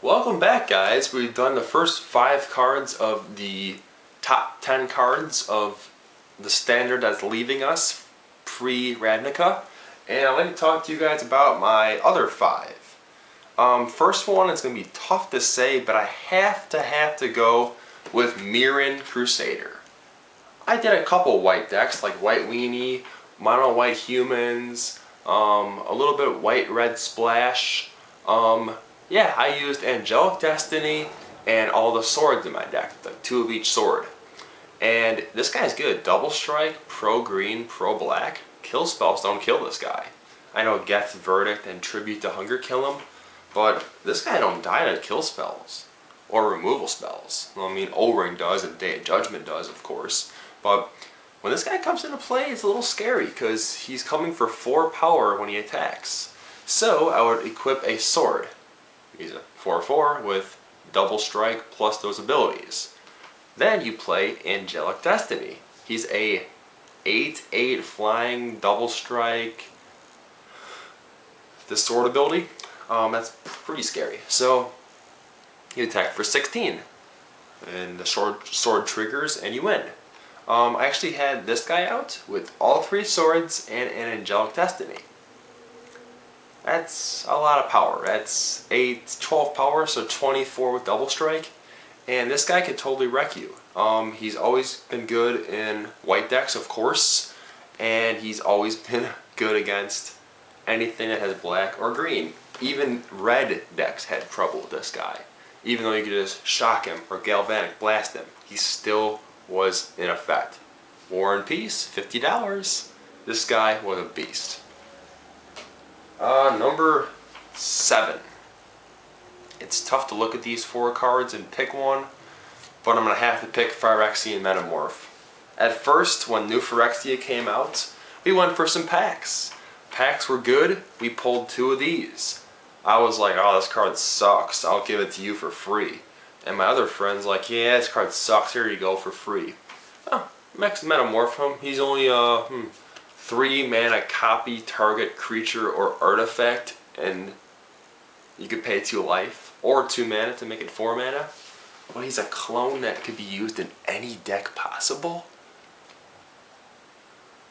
Welcome back, guys. We've done the first 5 cards of the top 10 cards of the standard that's leaving us, Pre-Ravnica, and I'd like to talk to you guys about my other 5. First one is going to be tough to say, but I have to go with Mirren Crusader. I did a couple white decks, like White Weenie, Mono White Humans, a little bit White Red Splash. Yeah, I used Angelic Destiny and all the swords in my deck, like 2 of each sword. And this guy's good. Double Strike, Pro Green, Pro Black. Kill spells don't kill this guy. I know Geth's Verdict and Tribute to Hunger kill him, but this guy don't die to kill spells or removal spells. Well, I mean, O-Ring does and Day of Judgment does, of course. But when this guy comes into play, it's a little scary because he's coming for 4 power when he attacks. So I would equip a sword. He's a 4/4 with double strike plus those abilities. Then you play Angelic Destiny. He's a 8/8 flying double strike. The sword ability, that's pretty scary. So you attack for 16, and the sword triggers, and you win. I actually had this guy out with all 3 swords and an Angelic Destiny. That's a lot of power. That's 12 power, so 24 with double strike. And this guy could totally wreck you. He's always been good in white decks, of course. And he's always been good against anything that has black or green. Even red decks had trouble with this guy. Even though you could just shock him or galvanic blast him, he still was in effect. War and Peace, $50. This guy was a beast. Number 7. It's tough to look at these 4 cards and pick one, but I'm going to have to pick Phyrexian Metamorph. At first, when New Phyrexia came out, we went for some packs. Packs were good, we pulled 2 of these. I was like, oh, this card sucks, I'll give it to you for free. And my other friend's like, yeah, this card sucks, here you go for free. Oh, Max Metamorph him, he's only 3 mana copy target creature or artifact, and you could pay 2 life or 2 mana to make it 4 mana. But he's a clone that could be used in any deck possible.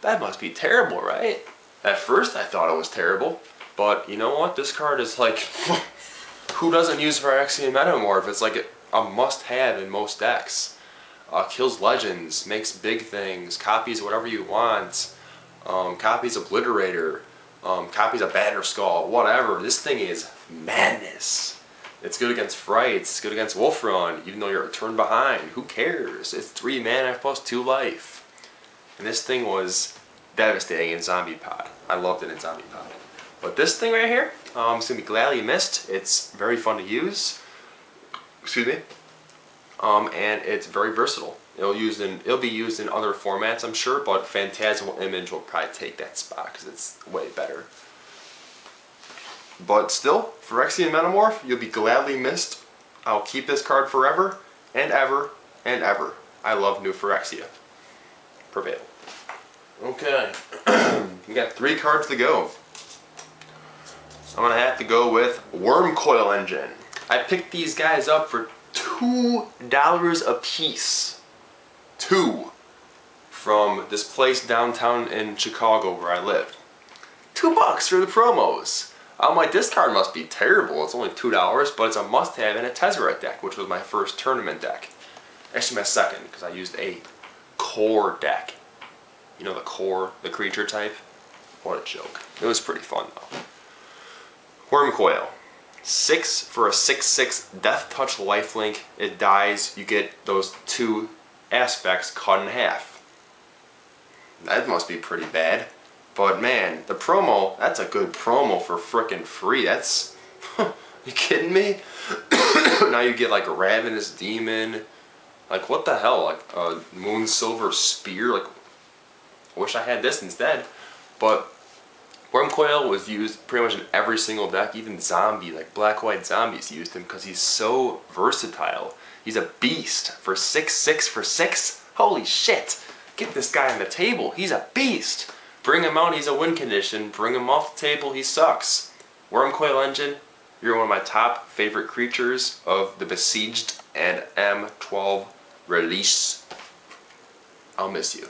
That must be terrible, right? At first I thought it was terrible, but you know what? This card is like, who doesn't use Phyrexian Metamorph? It's like a must-have in most decks. Kills legends, makes big things, copies whatever you want. Copies Obliterator, copies of Batterskull, whatever. This thing is madness. It's good against Frights, it's good against Wolfrun, even though you're a turn behind. Who cares? It's 3 mana plus 2 life. And this thing was devastating in Zombie Pod. I loved it in Zombie Pod. But this thing right here, it's going to be gladly missed. It's very fun to use. Excuse me. And it's very versatile. It'll be used in other formats, I'm sure, but Phantasmal Image will probably take that spot because it's way better. But still, Phyrexian Metamorph, you'll be gladly missed. I'll keep this card forever and ever and ever. I love New Phyrexia. Prevail. Okay, we got 3 cards to go. I'm gonna have to go with Wormcoil Engine. I picked these guys up for $2 a piece. 2 from this place downtown in Chicago where I live. $2 for the promos. I'm like, this card must be terrible. It's only $2, but it's a must-have in a Tezzeret deck, which was my first tournament deck. Actually, my second, because I used a core deck. You know, the core, the creature type. What a joke. It was pretty fun though. Wormcoil. 6 for a 6/6 Death Touch lifelink. It dies. You get those 2 aspects cut in half. That must be pretty bad. But man, the promo, that's a good promo for frickin' free. That's, you kidding me? Now you get like a Ravenous Demon. Like what the hell, like a Moonsilver Spear. Like, I wish I had this instead. But Wormcoil was used pretty much in every single deck, even zombie, like black-white zombies used him because he's so versatile. He's a beast for 6/6 for 6. Holy shit! Get this guy on the table. He's a beast. Bring him out, he's a win condition. Bring him off the table, he sucks. Wormcoil Engine, You're one of my top favorite creatures of the Besieged and M12 release. I'll miss you.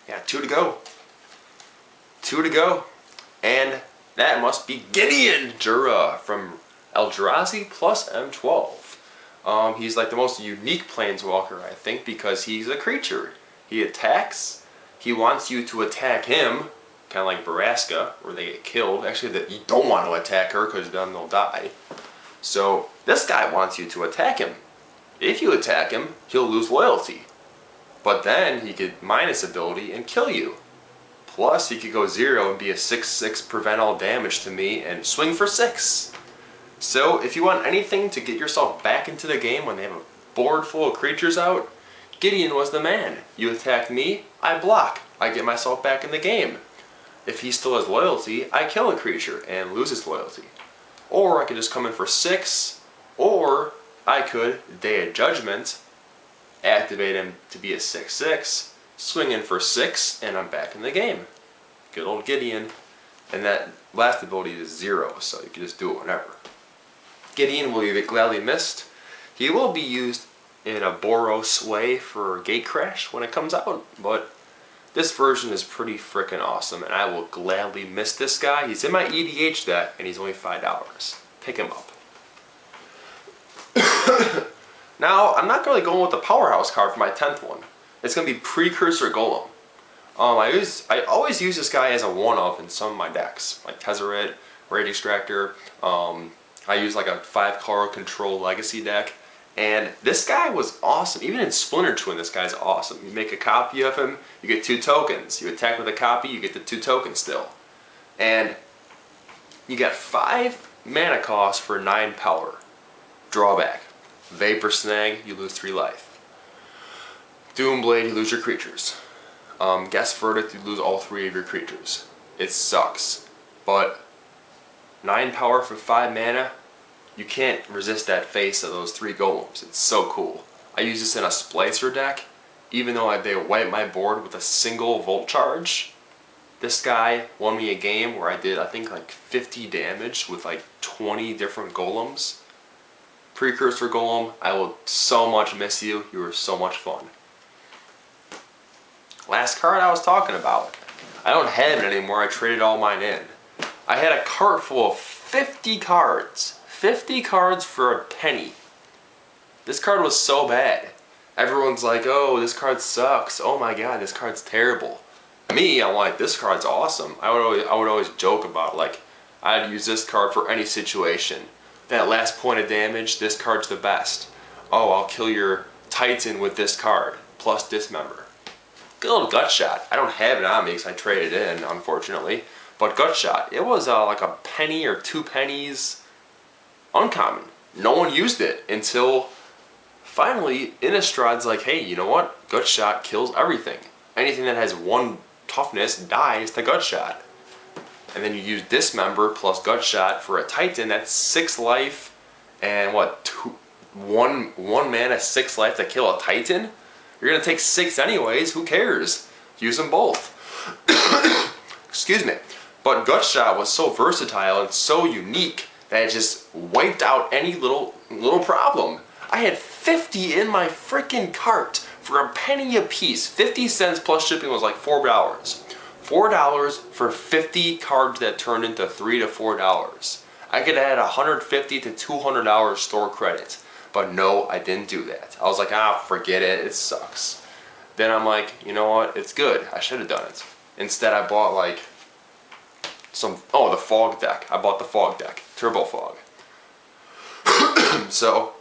Yeah, 2 to go. 2 to go. And that must be Gideon Jura from Eldrazi plus M12. He's like the most unique planeswalker, I think, because he's a creature. He attacks. He wants you to attack him, kind of like Vraska, where they get killed. Actually, that you don't want to attack her because then they'll die. So this guy wants you to attack him. If you attack him, he'll lose loyalty. But then he could minus ability and kill you. Plus, he could go 0 and be a 6/6 prevent all damage to me and swing for 6. So if you want anything to get yourself back into the game when they have a board full of creatures out, Gideon was the man. You attack me, I block. I get myself back in the game. If he still has loyalty, I kill a creature and lose his loyalty. Or I could just come in for 6, or I could, Day of Judgment, activate him to be a 6/6, swing in for 6, and I'm back in the game. Good old Gideon. And that last ability is 0, so you can just do it whenever. Gideon will be gladly missed. He will be used in a Boros way for Gatecrash when it comes out, but this version is pretty freaking awesome, and I will gladly miss this guy. He's in my EDH deck, and he's only $5. Pick him up. Now, I'm not really going with the Powerhouse card for my 10th one. It's going to be Precursor Golem. I always use this guy as a one-of in some of my decks, like Tezzeret, Raid Extractor. I use like a 5-color Control Legacy deck. And this guy was awesome. Even in Splinter Twin, this guy's awesome. You make a copy of him, you get 2 tokens. You attack with a copy, you get the 2 tokens still. And you got 5 mana cost for 9 power. Drawback. Vapor Snag, you lose 3 life. Doomblade, you lose your creatures. Guess Verdict, you lose all 3 of your creatures. It sucks. But 9 power for 5 mana, you can't resist that face of those 3 golems. It's so cool. I use this in a Splicer deck. Even though they wipe my board with a single Volt Charge, this guy won me a game where I did, I think, like 50 damage with like 20 different golems. Precursor Golem, I will so much miss you. You were so much fun. Last card I was talking about. I don't have it anymore. I traded all mine in. I had a cart full of 50 cards. 50 cards for a penny. This card was so bad. Everyone's like, oh, this card sucks. Oh my god, this card's terrible. Me, I'm like, this card's awesome. I would always joke about, like, I'd use this card for any situation. That last point of damage, this card's the best. Oh, I'll kill your Titan with this card, plus Dismember. Good little Gut Shot. I don't have it on me because I traded it in, unfortunately. But Gut Shot, it was like a penny or 2 pennies. Uncommon. No one used it until finally Innistrad's like, hey, you know what? Gut Shot kills everything. Anything that has 1 toughness dies to Gut Shot. And then you use Dismember plus Gut Shot for a Titan that's 6 life and what, 1 mana 6 life to kill a Titan? You're gonna take 6 anyways, who cares? Use them both. Excuse me. But Gut Shot was so versatile and so unique that it just wiped out any little problem. I had 50 in my freaking cart for a penny a piece. 50 cents plus shipping was like $4. $4 for 50 cards that turned into $3 to $4. I could add $150 to $200 store credit. But no, I didn't do that. I was like, ah, forget it, it sucks. Then I'm like, you know what, it's good. I should have done it. Instead, I bought like the Fog deck. I bought the Fog deck, Turbo Fog. So,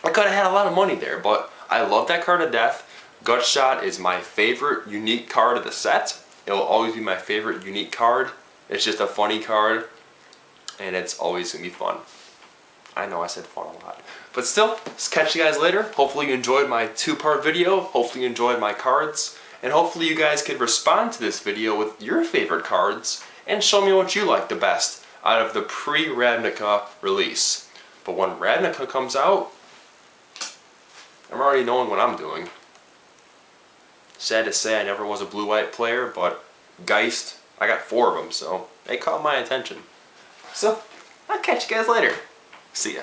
I could have had a lot of money there, but I love that card to death. Gut Shot is my favorite unique card of the set. It will always be my favorite unique card. It's just a funny card, and it's always going to be fun. I know I said fun a lot. But still, catch you guys later. Hopefully you enjoyed my 2-part video. Hopefully you enjoyed my cards. And hopefully you guys could respond to this video with your favorite cards and show me what you like the best out of the Pre-Ravnica release. But when Ravnica comes out, I'm already knowing what I'm doing. Sad to say I never was a blue-white player, but Geist, I got 4 of them, so they caught my attention. So, I'll catch you guys later. See ya.